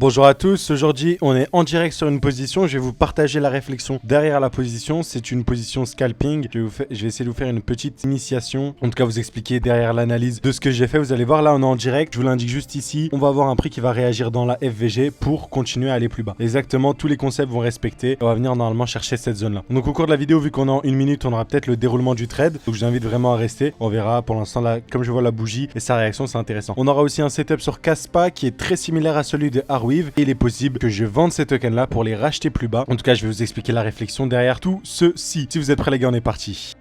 Bonjour à tous, aujourd'hui on est en direct sur une position, je vais vous partager la réflexion derrière la position, c'est une position scalping, je vais essayer de vous faire une petite initiation, en tout cas vous expliquer derrière l'analyse de ce que j'ai fait, vous allez voir là on est en direct, je vous l'indique juste ici, on va avoir un prix qui va réagir dans la FVG pour continuer à aller plus bas. Exactement, tous les concepts vont respecter, on va venir normalement chercher cette zone là. Donc au cours de la vidéo, vu qu'on est en 1 minute, on aura peut-être le déroulement du trade, donc je vous invite vraiment à rester, on verra pour l'instant là, comme je vois la bougie et sa réaction c'est intéressant. On aura aussi un setup sur Kaspa qui est très similaire à celui de Arweave. Et il est possible que je vende ces tokens là pour les racheter plus bas. En tout cas, je vais vous expliquer la réflexion derrière tout ceci. Si vous êtes prêts les gars, on est parti.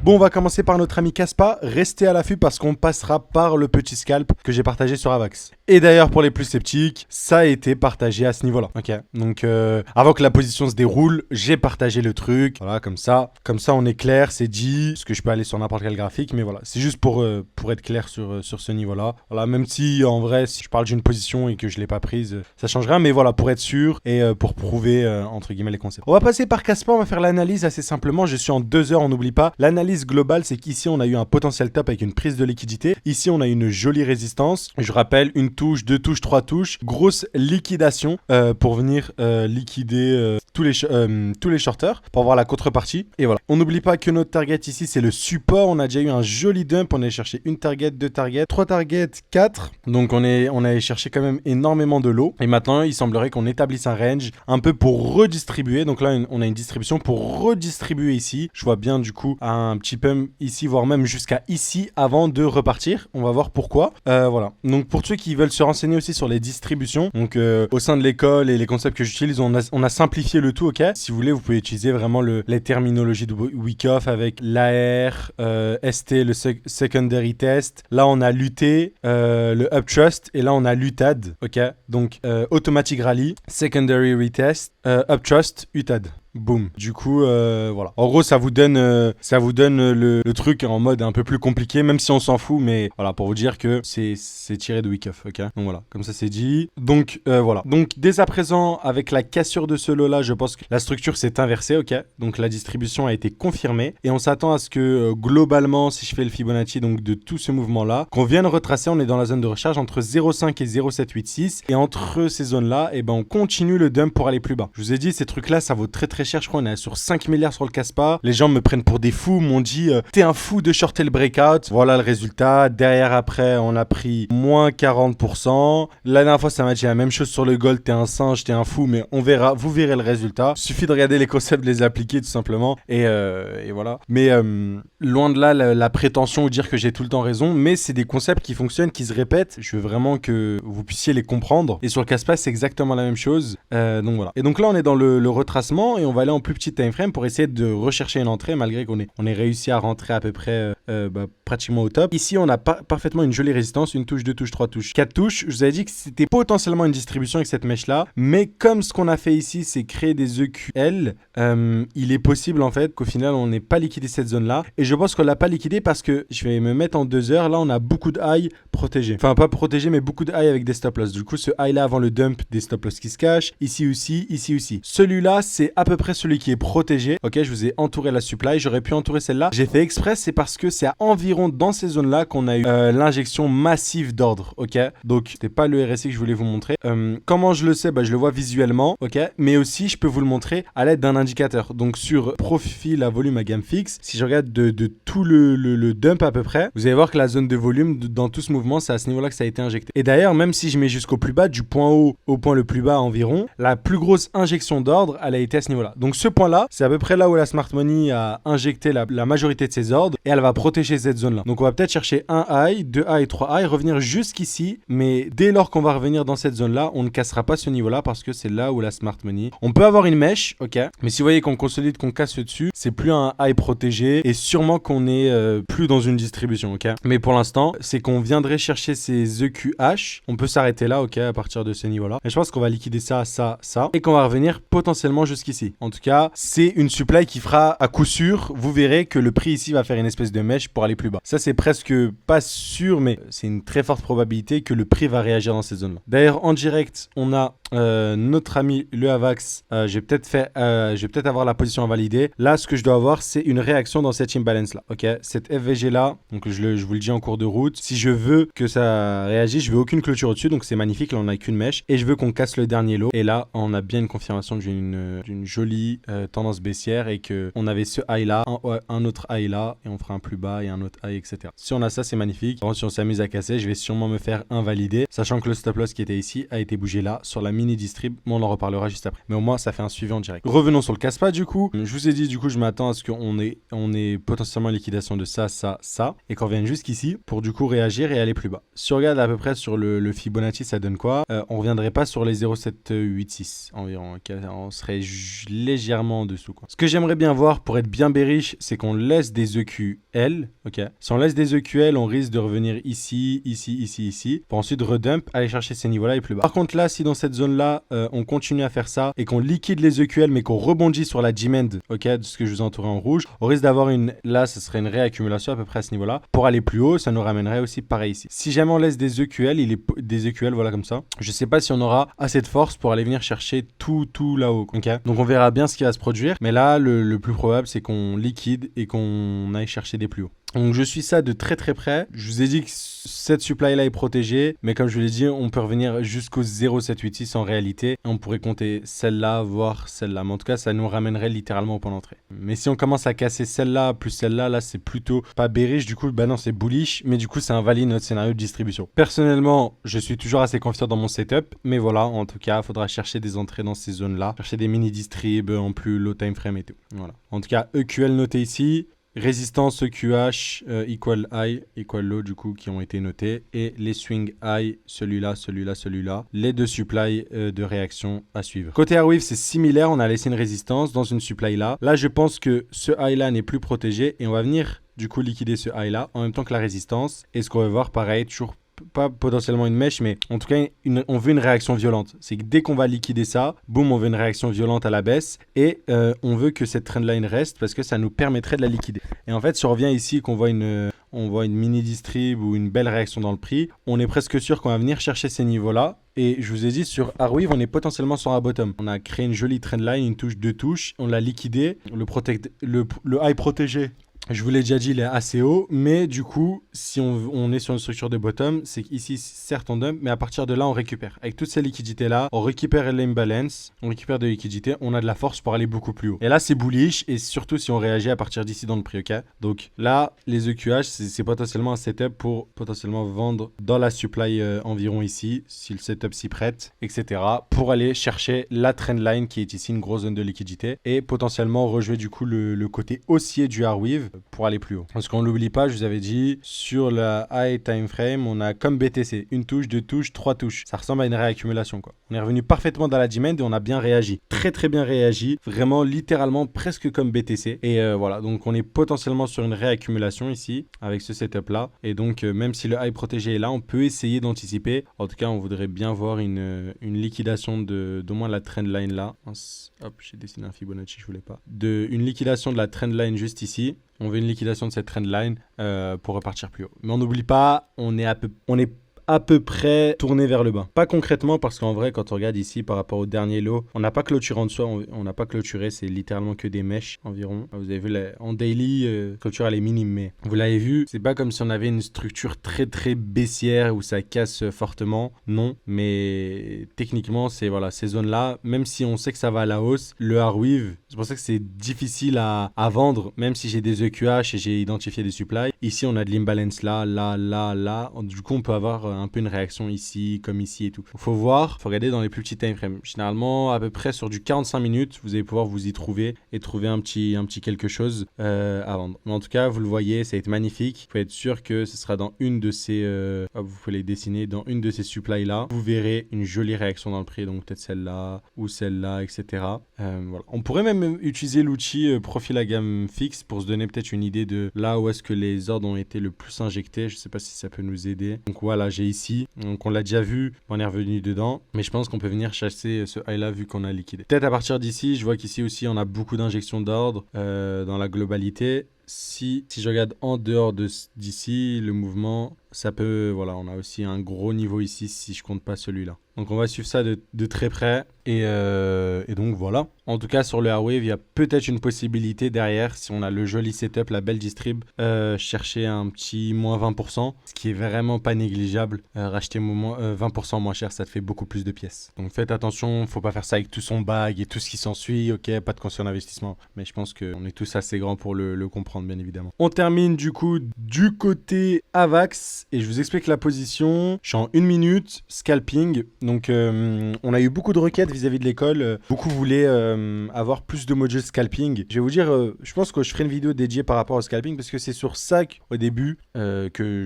Bon, on va commencer par notre ami Kaspa. Restez à l'affût parce qu'on passera par le petit scalp que j'ai partagé sur Avax. Et d'ailleurs, pour les plus sceptiques, ça a été partagé à ce niveau-là. Ok, donc avant que la position se déroule, j'ai partagé le truc. Voilà, comme ça. Comme ça, on est clair, c'est dit. Parce que je peux aller sur n'importe quel graphique, mais voilà. C'est juste pour être clair sur ce niveau-là. Voilà, même si en vrai, si je parle d'une position et que je ne l'ai pas prise, ça change rien. Mais voilà, pour être sûr et pour prouver, entre guillemets, les concepts. On va passer par Kaspa, on va faire l'analyse assez simplement. Je suis en 2 heures, on n'oublie pas. L'analyse globale, c'est qu'ici on a eu un potentiel top avec une prise de liquidité. Ici on a une jolie résistance. Je rappelle, une touche, 2 touches, 3 touches, grosse liquidation pour venir liquider tous les shorters pour avoir la contrepartie. Et voilà. On n'oublie pas que notre target ici c'est le support. On a déjà eu un joli dump. On est cherché une target, 2 targets, 3 targets, 4. Donc on a cherché quand même énormément de lot. Et maintenant il semblerait qu'on établisse un range un peu pour redistribuer. Donc là on a une distribution pour redistribuer ici. Je vois bien du coup un petit pump ici, voire même jusqu'à ici avant de repartir. On va voir pourquoi. Voilà. Donc pour ceux qui veulent se renseigner aussi sur les distributions, donc au sein de l'école et les concepts que j'utilise, on a simplifié le tout, ok. Si vous voulez, vous pouvez utiliser vraiment les terminologies de Wyckoff avec l'AR, ST, le secondary test. Là, on a l'UT, le uptrust, et là, on a l'UTAD, ok. Donc automatic rally, secondary retest, uptrust, UTAD. Boom. Du coup, voilà. En gros, ça vous donne le truc en mode un peu plus compliqué, même si on s'en fout, mais voilà, pour vous dire que c'est tiré de Wyckoff, ok. Donc voilà, comme ça c'est dit. Donc voilà. Donc dès à présent, avec la cassure de ce lot-là, je pense que la structure s'est inversée, ok. Donc la distribution a été confirmée et on s'attend à ce que globalement, si je fais le Fibonacci, donc de tout ce mouvement-là, qu'on vienne retracer, on est dans la zone de recharge entre 0,5 et 0,786 et entre ces zones-là, et ben on continue le dump pour aller plus bas. Je vous ai dit, ces trucs-là, ça vaut très cher, je crois on est sur 5 milliards sur le Kaspa. Les gens me prennent pour des fous, m'ont dit t'es un fou de shorter le breakout. Voilà le résultat. Derrière après on a pris moins 40%. La dernière fois ça m'a dit la même chose sur le gold, t'es un singe, t'es un fou, mais on verra, vous verrez le résultat. Suffit de regarder les concepts, de les appliquer tout simplement et voilà. Mais loin de là la prétention ou dire que j'ai tout le temps raison, mais c'est des concepts qui fonctionnent, qui se répètent. Je veux vraiment que vous puissiez les comprendre et sur le Kaspa c'est exactement la même chose. Donc voilà. Et donc là on est dans le retracement et on va aller en plus petit time frame pour essayer de rechercher une entrée malgré qu'on ait réussi à rentrer à peu près pratiquement au top. Ici on a parfaitement une jolie résistance, une touche, 2 touches, 3 touches, 4 touches. Je vous avais dit que c'était potentiellement une distribution avec cette mèche là, mais comme ce qu'on a fait ici c'est créer des EQL, il est possible en fait qu'au final on n'ait pas liquidé cette zone là et je pense qu'on l'a pas liquidé parce que je vais me mettre en 2 heures. Là on a beaucoup de high protégés, enfin pas protégés mais beaucoup de high avec des stop loss. Du coup ce high là avant le dump, des stop loss qui se cachent ici aussi, ici aussi. Celui-là c'est à peu près celui qui est protégé. Ok, je vous ai entouré la supply. J'aurais pu entourer celle-là. J'ai fait exprès, c'est parce que c'est à environ dans ces zones-là qu'on a eu l'injection massive d'ordre. Ok, donc c'était pas le RSI que je voulais vous montrer. Comment je le sais? Je le vois visuellement. Ok, mais aussi je peux vous le montrer à l'aide d'un indicateur. Donc sur profil à volume à gamme fixe, si je regarde de tout le dump à peu près, vous allez voir que la zone de volume dans tout ce mouvement, c'est à ce niveau-là que ça a été injecté. Et d'ailleurs, même si je mets jusqu'au plus bas, du point haut au point le plus bas environ, la plus grosse injection d'ordre, elle a été à ce niveau-là. Donc ce point-là, c'est à peu près là où la Smart Money a injecté la majorité de ses ordres et elle va protéger cette zone-là. Donc on va peut-être chercher un high, 2 high, 3 high, revenir jusqu'ici, mais dès lors qu'on va revenir dans cette zone-là, on ne cassera pas ce niveau-là parce que c'est là où la Smart Money. On peut avoir une mèche, ok, mais si vous voyez qu'on consolide, qu'on casse dessus, c'est plus un high protégé et sûrement qu'on est plus dans une distribution, ok. Mais pour l'instant, c'est qu'on viendrait chercher ces EQH. On peut s'arrêter là, ok, à partir de ce niveau-là. Et je pense qu'on va liquider ça et qu'on va revenir potentiellement jusqu'ici. En tout cas, c'est une supply qui fera à coup sûr, vous verrez que le prix ici va faire une espèce de mèche pour aller plus bas. Ça, c'est presque pas sûr, mais c'est une très forte probabilité que le prix va réagir dans ces zones-là. D'ailleurs, en direct, on a notre ami le Avax. Je vais peut-être avoir la position à valider. Là, ce que je dois avoir, c'est une réaction dans cette imbalance là. Ok, cette FVG là, donc je vous le dis en cours de route. Si je veux que ça réagisse, je veux aucune clôture au-dessus, donc c'est magnifique. Là, on n'a qu'une mèche et je veux qu'on casse le dernier lot. Et là, on a bien une confirmation d'une jolie tendance baissière et que on avait ce high là, un autre high là, et on fera un plus bas et un autre high, etc. Si on a ça, c'est magnifique. Par contre, si on s'amuse à casser, je vais sûrement me faire invalider, sachant que le stop loss qui était ici a été bougé là sur la mini distrib, mais on en reparlera juste après. Mais au moins, ça fait un suivi en direct. Revenons sur le casse-pas du coup. Je vous ai dit, du coup, je m'attends à ce qu'on ait potentiellement liquidation de ça, et qu'on revienne jusqu'ici pour du coup réagir et aller plus bas. Si on regarde à peu près sur le Fibonacci, ça donne quoi? On reviendrait pas sur les 0,786 environ. Okay, on serait légèrement en dessous, quoi. Ce que j'aimerais bien voir pour être bien bearish, c'est qu'on laisse des EQL. Ok. Si on laisse des EQL, on risque de revenir ici, pour ensuite redump, aller chercher ces niveaux-là et plus bas. Par contre, là, si dans cette zone-là, on continue à faire ça et qu'on liquide les EQL, mais qu'on rebondit sur la demand, ok, de ce que je vous ai entouré en rouge, on risque d'avoir là, ce serait une réaccumulation à peu près à ce niveau-là. Pour aller plus haut, ça nous ramènerait aussi pareil ici. Si jamais on laisse des EQL, des EQL, voilà comme ça, je sais pas si on aura assez de force pour aller venir chercher tout là-haut, ok. Donc on verra bien ce qui va se produire, mais là, le plus probable, c'est qu'on liquide et qu'on aille chercher des plus hauts. Donc je suis ça de très près. Je vous ai dit que cette supply là est protégée, mais comme je vous l'ai dit, on peut revenir jusqu'au 0,786 en réalité. On pourrait compter celle-là, voire celle-là. Mais en tout cas, ça nous ramènerait littéralement au point d'entrée. Mais si on commence à casser celle-là plus celle-là, là c'est plutôt pas bearish. Du coup, bah non, c'est bullish. Mais du coup, ça invalide notre scénario de distribution. Personnellement, je suis toujours assez confiant dans mon setup. Mais voilà, en tout cas, il faudra chercher des entrées dans ces zones-là. Chercher des mini-distrib en plus low time frame et tout. Voilà. En tout cas, EQL noté ici. Résistance EQH equal high, equal low du coup qui ont été notés et les swing high, celui-là, les deux supply de réaction à suivre. Côté Arweave c'est similaire, on a laissé une résistance dans une supply là. Là je pense que ce high là n'est plus protégé et on va venir du coup liquider ce high là en même temps que la résistance et ce qu'on va voir pareil toujours pas potentiellement une mèche, mais en tout cas, on veut une réaction violente. C'est que dès qu'on va liquider ça, boum, on veut une réaction violente à la baisse et on veut que cette trendline reste parce que ça nous permettrait de la liquider. Et en fait, si on revient ici et qu'on voit une mini distrib ou une belle réaction dans le prix, on est presque sûr qu'on va venir chercher ces niveaux-là. Et je vous ai dit, sur Arweave, on est potentiellement sur un bottom. On a créé une jolie trendline, une touche, deux touches, on l'a liquidé, le high protégé. Je vous l'ai déjà dit, il est assez haut, mais du coup, si on est sur une structure de bottom, c'est qu'ici, certes, on dump, mais à partir de là, on récupère. Avec toutes ces liquidités-là, on récupère l'imbalance, on récupère de liquidités, on a de la force pour aller beaucoup plus haut. Et là, c'est bullish, et surtout si on réagit à partir d'ici dans le prix, ok? Donc là, les EQH, c'est potentiellement un setup pour potentiellement vendre dans la supply environ ici, si le setup s'y prête, etc. pour aller chercher la trendline qui est ici, une grosse zone de liquidité, et potentiellement rejouer du coup le côté haussier du Arweave pour aller plus haut. Parce qu'on l'oublie pas, je vous avais dit, sur la high time frame, on a comme BTC, une touche, deux touches, trois touches. Ça ressemble à une réaccumulation, quoi. On est revenu parfaitement dans la demand et on a bien réagi. Très bien réagi. Vraiment, littéralement, presque comme BTC. Et voilà, donc on est potentiellement sur une réaccumulation ici, avec ce setup-là. Et donc, même si le high protégé est là, on peut essayer d'anticiper. En tout cas, on voudrait bien voir une liquidation d'au moins la trendline là. Hop, j'ai dessiné un Fibonacci, je voulais pas. Une liquidation de la trendline juste ici. On veut une liquidation de cette trendline pour repartir plus haut. Mais on n'oublie pas, on est à peu près tourné vers le bas. Pas concrètement parce qu'en vrai, quand on regarde ici par rapport au dernier lot, on n'a pas clôturé en dessous, on n'a pas clôturé, c'est littéralement que des mèches environ. Vous avez vu, en daily, clôture elle est minime, mais vous l'avez vu, c'est pas comme si on avait une structure très baissière où ça casse fortement, non, mais techniquement, c'est voilà, ces zones-là, même si on sait que ça va à la hausse, le Arweave, c'est pour ça que c'est difficile à vendre, même si j'ai des EQH et j'ai identifié des supplies. Ici, on a de l'imbalance là. Du coup, on peut avoir un peu une réaction ici, comme ici et tout. Faut voir, faut regarder dans les plus petits time frames. Généralement, à peu près sur du 45 minutes, vous allez pouvoir vous y trouver et trouver un petit quelque chose à vendre. Mais en tout cas, vous le voyez, ça va être magnifique. Vous pouvez être sûr que ce sera dans une de ces... vous pouvez les dessiner dans une de ces supplies là. Vous verrez une jolie réaction dans le prix, donc peut-être celle-là ou celle-là, etc. Voilà. On pourrait même utiliser l'outil profil à gamme fixe pour se donner peut-être une idée de là où est-ce que les ordres ont été le plus injectés. Je sais pas si ça peut nous aider. Donc voilà, j'ai j'ai ici. Donc on l'a déjà vu, on est revenu dedans. Mais je pense qu'on peut venir chasser ce high là vu qu'on a liquidé. Peut-être à partir d'ici, je vois qu'ici aussi on a beaucoup d'injections d'ordre dans la globalité. Si je regarde en dehors d'ici, le mouvement, ça peut... Voilà, on a aussi un gros niveau ici si je compte pas celui-là. Donc on va suivre ça de très près. Et donc voilà. En tout cas, sur le Airwave, il y a peut-être une possibilité derrière, si on a le joli setup, la belle distrib, chercher un petit moins 20%, ce qui est vraiment pas négligeable. Racheter 20% moins cher, ça te fait beaucoup plus de pièces. Donc faites attention, faut pas faire ça avec tout son bag et tout ce qui s'ensuit. Ok, pas de conscient d'investissement. Mais je pense qu'on est tous assez grands pour le comprendre, bien évidemment. On termine du coup du côté AVAX et je vous explique la position. Je suis en 1 minute, scalping. Donc on a eu beaucoup de requêtes vis-à-vis de l'école. Beaucoup voulaient avoir plus de modules scalping. Je vais vous dire, je pense que je ferai une vidéo dédiée par rapport au scalping parce que c'est sur ça au début que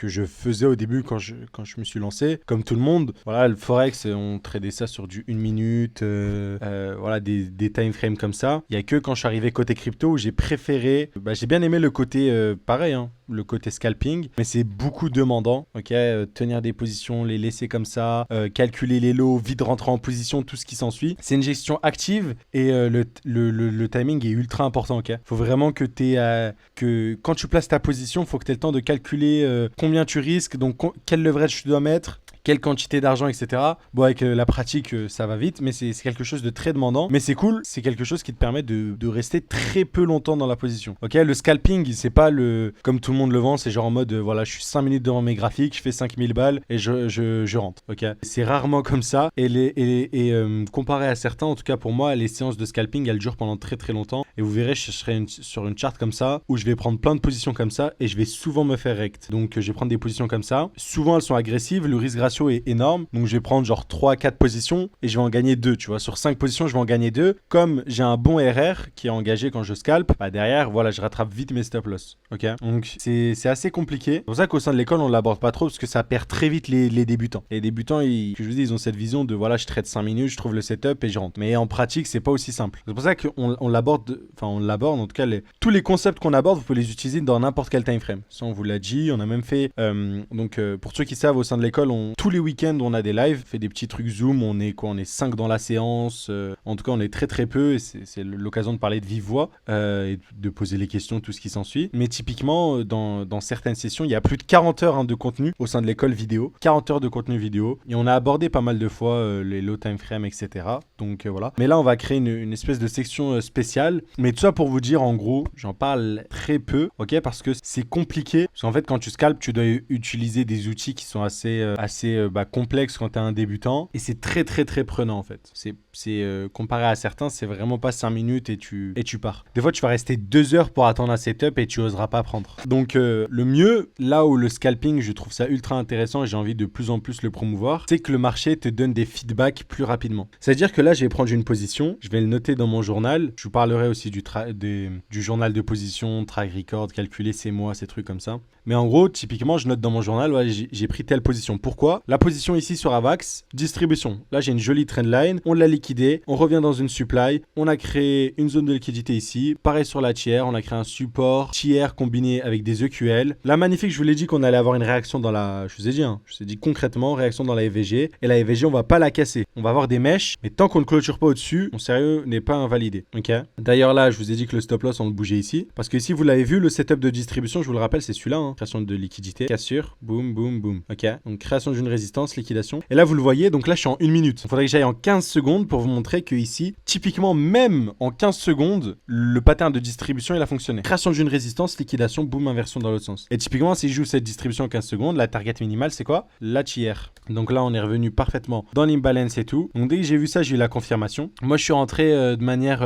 je faisais au début quand je me suis lancé. Comme tout le monde, voilà, le Forex, on tradait ça sur du 1 minute, voilà, des time frames comme ça. Il n'y a que quand je suis arrivé côté crypto où j'ai préféré, j'ai bien aimé le côté pareil, hein, le côté scalping, mais c'est beaucoup demandant, ok, tenir des positions, les laisser comme ça, calculer les lots, vite rentrer en position, tout ce qui s'ensuit. C'est une gestion active et le timing est ultra important, ok. Faut vraiment que que quand tu places ta position, faut que tu aies le temps de calculer combien tu risques, donc quel leverage tu dois mettre, quelle quantité d'argent, etc. Bon, avec la pratique, ça va vite, mais c'est quelque chose de très demandant. Mais c'est cool, c'est quelque chose qui te permet de rester très peu longtemps dans la position. Ok, le scalping, c'est pas comme tout le monde le vend, c'est genre en mode, voilà, je suis 5 minutes devant mes graphiques, je fais 5000 balles et je rentre. Ok, c'est rarement comme ça. Et comparé à certains, en tout cas pour moi, les séances de scalping, elles durent pendant très très longtemps. Et vous verrez, je serai sur une charte comme ça, où je vais prendre plein de positions comme ça et je vais souvent me faire rect. Donc je vais prendre des positions comme ça. Souvent, elles sont agressives, le risque ratio est énorme, donc je vais prendre genre 3-4 positions et je vais en gagner 2, tu vois, sur 5 positions je vais en gagner 2, comme j'ai un bon RR qui est engagé quand je scalpe, derrière voilà, je rattrape vite mes stop loss, ok, donc c'est assez compliqué. C'est pour ça qu'au sein de l'école on l'aborde pas trop parce que ça perd très vite les débutants. Les débutants, je vous dis, ils ont cette vision de voilà, je trade 5 minutes, je trouve le setup et je rentre, mais en pratique c'est pas aussi simple. C'est pour ça qu'on l'aborde, en tout cas tous les concepts qu'on aborde, vous pouvez les utiliser dans n'importe quel time frame. Ça on vous l'a dit, on a même fait pour ceux qui savent, au sein de l'école, tous les week-ends on a des lives, on fait des petits trucs Zoom, on est 5 dans la séance, en tout cas on est très très peu et c'est l'occasion de parler de vive voix et de poser les questions, tout ce qui s'ensuit. Mais typiquement dans certaines sessions, il y a plus de 40 heures de contenu au sein de l'école vidéo, 40 heures de contenu vidéo, et on a abordé pas mal de fois les low time frame, etc. Donc voilà. Mais là on va créer une espèce de section spéciale, mais tout ça pour vous dire, en gros, j'en parle très peu, ok, parce que c'est compliqué, parce qu'en fait quand tu scalpes, tu dois utiliser des outils qui sont assez complexe quand tu es un débutant et c'est très très très prenant en fait. C'est comparé à certains, c'est vraiment pas 5 minutes et tu pars. Des fois tu vas rester 2 heures pour attendre un setup et tu oseras pas prendre. Donc le mieux, là où le scalping, je trouve ça ultra intéressant et j'ai envie de plus en plus le promouvoir, c'est que le marché te donne des feedbacks plus rapidement. C'est-à-dire que là je vais prendre une position, je vais le noter dans mon journal, je vous parlerai aussi du journal de position, track record, calculer ses mois, ces trucs comme ça. Mais en gros, typiquement, je note dans mon journal, ouais, j'ai pris telle position. Pourquoi ? La position ici sur AVAX, distribution. Là, j'ai une jolie trendline. On l'a liquidé. On revient dans une supply. On a créé une zone de liquidité ici. Pareil sur la tiers. On a créé un support tiers combiné avec des EQL. Là, magnifique, je vous l'ai dit qu'on allait avoir une réaction dans la... Je vous ai dit, je vous ai dit concrètement, réaction dans la EVG. Et la EVG, on va pas la casser. On va avoir des mèches. Mais tant qu'on ne clôture pas au-dessus, mon sérieux n'est pas invalidé. Ok. D'ailleurs, là, je vous ai dit que le stop loss, on le bougeait ici. Parce que ici, vous l'avez vu, le setup de distribution, je vous le rappelle, c'est celui-là. Création de liquidité, cassure, boum, boum, boum. Ok, donc création d'une résistance, liquidation. Et là, vous le voyez, donc là, je suis en 1 minute. Il faudrait que j'aille en 15 secondes pour vous montrer que ici, typiquement, même en 15 secondes, le pattern de distribution, il a fonctionné. Création d'une résistance, liquidation, boum, inversion dans l'autre sens. Et typiquement, si je joue cette distribution en 15 secondes, la target minimale, c'est quoi ? La tiers. Donc là, on est revenu parfaitement dans l'imbalance et tout. Donc dès que j'ai vu ça, j'ai eu la confirmation. Moi, je suis rentré de manière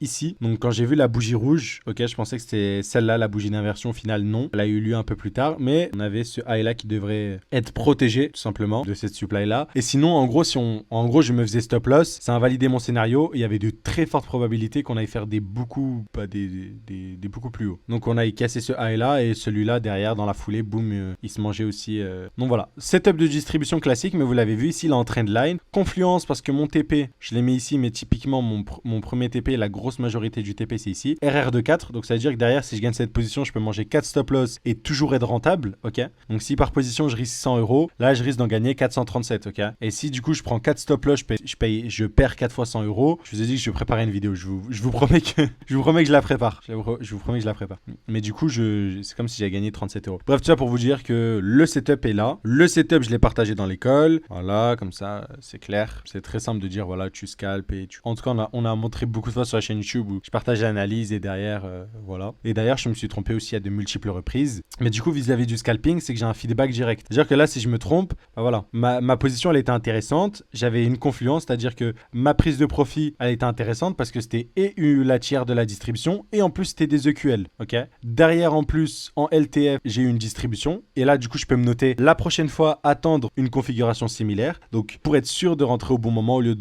ici. Donc quand j'ai vu la bougie rouge, ok, je pensais que c'était celle-là, la bougie d'inversion. Au final, non. Elle a eu lieu un peu plus tard, mais on avait ce high là qui devrait être protégé tout simplement de cette supply là. Et sinon, en gros, je me faisais stop loss, ça invalidait mon scénario. il y avait de très fortes probabilités qu'on aille faire des beaucoup, des beaucoup plus hauts. Donc on aille casser ce high là et celui-là derrière dans la foulée, boum, il se mangeait aussi. Donc voilà, setup de distribution classique, mais vous l'avez vu ici, là en trendline. Confluence parce que mon TP, je l'ai mis ici, mais typiquement mon premier TP, la grosse majorité du TP c'est ici. RR de 4, donc ça veut dire que derrière, si je gagne cette position, je peux manger 4 stop loss et toujours être rentable, ok. Donc si par position je risque 100 euros, là je risque d'en gagner 437, ok. Et si du coup je prends 4 stop loss, je perds 4 fois 100 euros. Je vous ai dit que je préparais une vidéo, je vous promets que je la prépare. Je vous promets que je la prépare. Mais du coup, c'est comme si j'avais gagné 37 euros. Bref, tout ça pour vous dire que le setup est là. Le setup, je l'ai partagé dans l'école. Voilà, comme ça, c'est clair. C'est très simple de dire, voilà, tu scalpes et tu... En tout cas, on a montré beaucoup de fois sur la chaîne YouTube où je partage l'analyse et derrière, voilà. Et d'ailleurs, je me suis trompé aussi à de multiples reprises. Mais du coup, vis-à-vis du scalping, c'est que j'ai un feedback direct. C'est-à-dire que là, si je me trompe, bah voilà, ma position, elle était intéressante. J'avais une confluence, c'est-à-dire que ma prise de profit, elle était intéressante parce que c'était et la tiers de la distribution et en plus, c'était des EQL, ok. Derrière, en plus, en LTF, j'ai eu une distribution. Et là, du coup, je peux me noter la prochaine fois attendre une configuration similaire. Donc, pour être sûr de rentrer au bon moment au lieu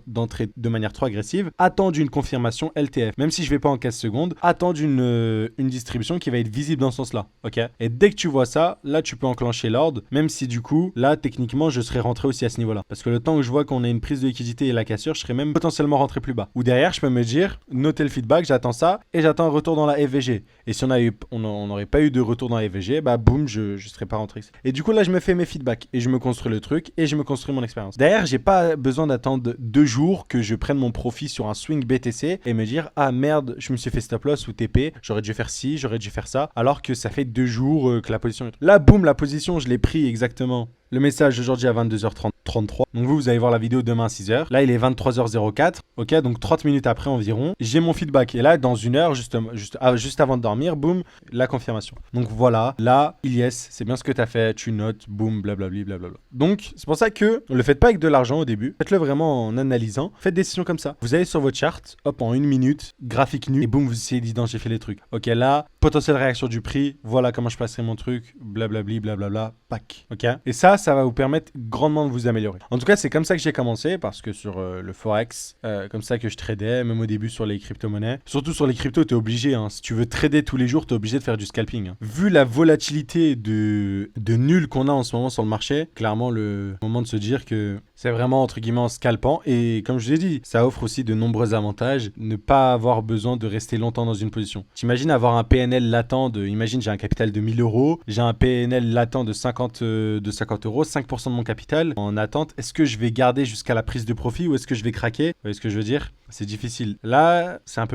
d'entrer de manière trop agressive, attendre une confirmation LTF. Même si je vais pas en 15 secondes, attendre une distribution qui va être visible dans ce sens-là, ok. Et dès que tu vois ça, là, tu peux enclencher l'ordre, même si du coup, là, techniquement, je serais rentré aussi à ce niveau-là. Parce que le temps où je vois qu'on a une prise de liquidité et la cassure, je serais même potentiellement rentré plus bas. Ou derrière, je peux me dire, noter le feedback, j'attends ça et j'attends un retour dans la FVG. Et si on n'aurait pas eu de retour dans la FVG, bah boum, je serais pas rentré. Et du coup, là, je me fais mes feedbacks et je me construis le truc et je me construis mon expérience. Derrière, j'ai pas besoin d'attendre 2 jours que je prenne mon profit sur un swing BTC et me dire, ah merde, je me suis fait stop loss ou TP, j'aurais dû faire ci, j'aurais dû faire ça, alors que ça fait 2 jours que la position est... Là, boum, la position, je l'ai pris exactement. Le message aujourd'hui à 22h33. Donc vous allez voir la vidéo demain à 6h. Là, il est 23h04. Ok, donc 30 minutes après environ, j'ai mon feedback. Et là, dans 1 heure, juste avant de dormir, boum, la confirmation. Donc voilà, là, yes, c'est bien ce que tu as fait. Tu notes, boum, blablabli, blablabla. Donc, c'est pour ça que ne le faites pas avec de l'argent au début. Faites-le vraiment en analysant. Faites des sessions comme ça. Vous allez sur votre chart, hop, en 1 minute, graphique nu, et boum, vous essayez d'identifier les trucs. Ok, là, potentielle réaction du prix. Voilà comment je passerai mon truc, blablabli, blablabla, pack. Ok, et ça va vous permettre grandement de vous améliorer. En tout cas, c'est comme ça que j'ai commencé parce que sur le Forex, comme ça que je tradais, même au début sur les crypto-monnaies. Surtout sur les cryptos, tu es obligé. Hein, si tu veux trader tous les jours, tu es obligé de faire du scalping. Hein. Vu la volatilité de nul qu'on a en ce moment sur le marché, clairement, le moment de se dire que c'est vraiment, entre guillemets, en scalpant. Et comme je l'ai dit, ça offre aussi de nombreux avantages. Ne pas avoir besoin de rester longtemps dans une position. T'imagines avoir un PNL latent de... Imagine, j'ai un capital de 1000 euros. J'ai un PNL latent de 50 euros. 5% de mon capital en attente. Est-ce que je vais garder jusqu'à la prise de profit ou est-ce que je vais craquer? Vous voyez ce que je veux dire? C'est difficile. Là, c'est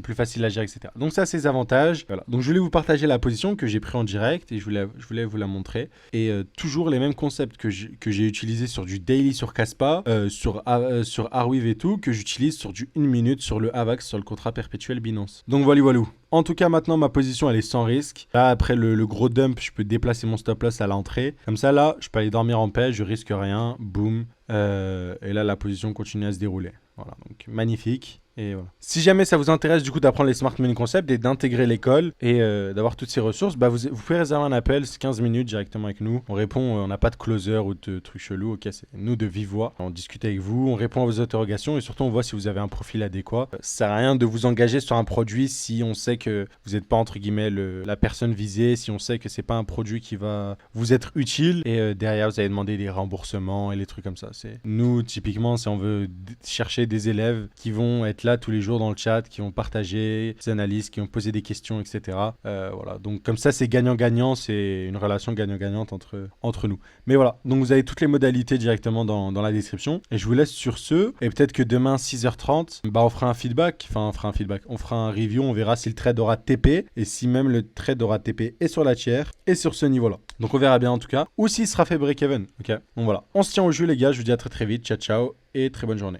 plus facile à gérer, etc. Donc ça, c'est les avantages. Voilà. Donc je voulais vous partager la position que j'ai pris en direct et je voulais vous la montrer. Et toujours les mêmes concepts que j'ai utilisés sur du daily sur Kaspa, sur Arweave et tout, que j'utilise sur du 1 minute sur le AVAX, sur le contrat perpétuel Binance. Donc voilà. En tout cas, maintenant, ma position, elle est sans risque. Là, après le gros dump, je peux déplacer mon stop loss à l'entrée. Comme ça, là, je peux aller dormir en paix, je risque rien. Boum. Et là, la position continue à se dérouler. Voilà, donc magnifique. Et voilà. Si jamais ça vous intéresse du coup d'apprendre les Smart Money Concepts et d'intégrer l'école et d'avoir toutes ces ressources, bah vous pouvez réserver un appel, c'est 15 minutes directement avec nous. On répond, on n'a pas de closer ou de trucs chelous, ok, c'est nous de vive voix. On discute avec vous, on répond à vos interrogations et surtout on voit si vous avez un profil adéquat. Ça sert à rien de vous engager sur un produit si on sait que vous n'êtes pas entre guillemets la personne visée, si on sait que c'est pas un produit qui va vous être utile et derrière vous allez demander des remboursements et les trucs comme ça. C'est nous typiquement si on veut chercher des élèves qui vont être là tous les jours dans le chat, qui vont partager des analyses, qui vont poser des questions, etc. Voilà, donc comme ça c'est gagnant-gagnant, c'est une relation gagnant-gagnante entre nous. Mais voilà, donc vous avez toutes les modalités directement dans la description. Et je vous laisse sur ce, et peut-être que demain 6h30, bah on fera un feedback, on fera un review, on verra si le trade aura TP, et si même le trade aura TP et sur la tiers, et sur ce niveau-là. Donc on verra bien en tout cas, ou s'il sera fait break-even, ok. Donc voilà, on se tient au jeu les gars, je vous dis à très vite, ciao ciao, et très bonne journée.